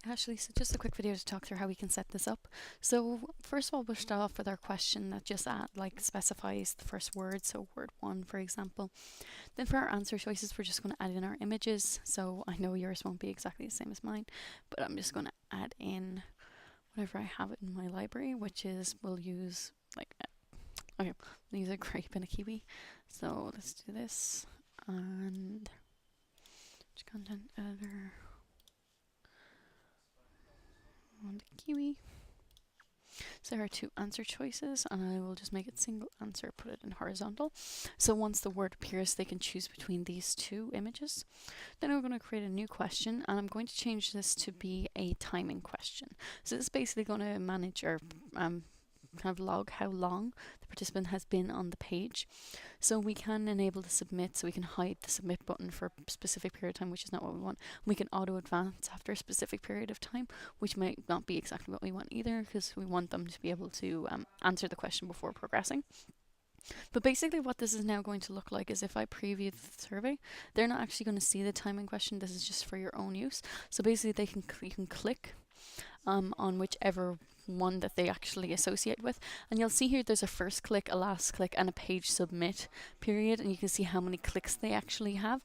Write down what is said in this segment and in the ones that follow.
Hi Ashley, so just a quick video to talk through how we can set this up. So first of all, we'll start off with our question that just specifies the first word, so word one for example. Then for our answer choices, we're just going to add in our images. So I know yours won't be exactly the same as mine, but I'm just going to add in whatever I have it in my library, which is we'll use okay, we'll use a grape and a kiwi. So let's do this and content editor on the kiwi. So there are two answer choices, and I will just make it single answer, put it in horizontal. So once the word appears, they can choose between these two images. Then I'm going to create a new question, and I'm going to change this to be a timing question. So this is basically going to manage or kind of log how long the participant has been on the page. So we can enable the submit, so we can hide the submit button for a specific period of time, which is not what we want. We can auto advance after a specific period of time, which might not be exactly what we want either, because we want them to be able to answer the question before progressing. But basically what this is now going to look like is if I preview the survey, they're not actually going to see the timing question. This is just for your own use. So basically you can click on whichever one that they actually associate with, and you'll see here there's a first click, a last click, and a page submit period, and you can see how many clicks they actually have.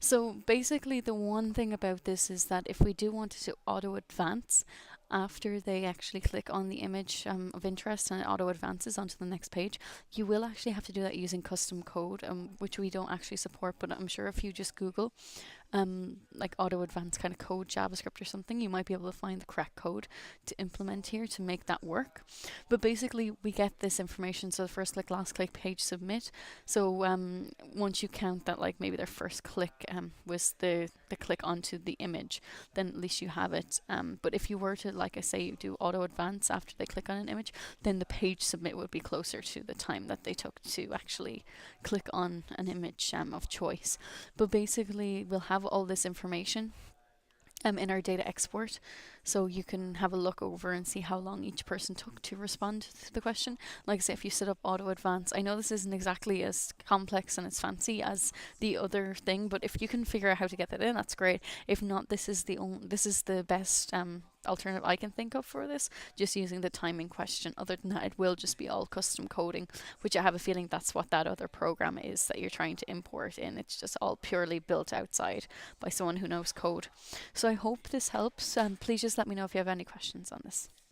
So basically the one thing about this is that if we do want it to auto advance after they actually click on the image of interest and it auto advances onto the next page, you will actually have to do that using custom code, which we don't actually support, but I'm sure if you just Google like auto advance kind of code JavaScript or something, you might be able to find the correct code to implement here to make that work. But basically we get this information, so the first click, last click, page submit. So once you count that like maybe their first click was the click onto the image, then at least you have it. But if you were to, like I say, do auto advance after they click on an image, then the page submit would be closer to the time that they took to actually click on an image of choice. But basically we'll have all this information in our data export, so you can have a look over and see how long each person took to respond to the question. Like I say, if you set up auto advance, I know this isn't exactly as complex and as fancy as the other thing, but if you can figure out how to get that in, that's great. If not, this is the best alternative I can think of for this, just using the timing question. Other than that, it will just be all custom coding, which I have a feeling that's what that other program is that you're trying to import in. It's just all purely built outside by someone who knows code. So I hope this helps. Please just let me know if you have any questions on this.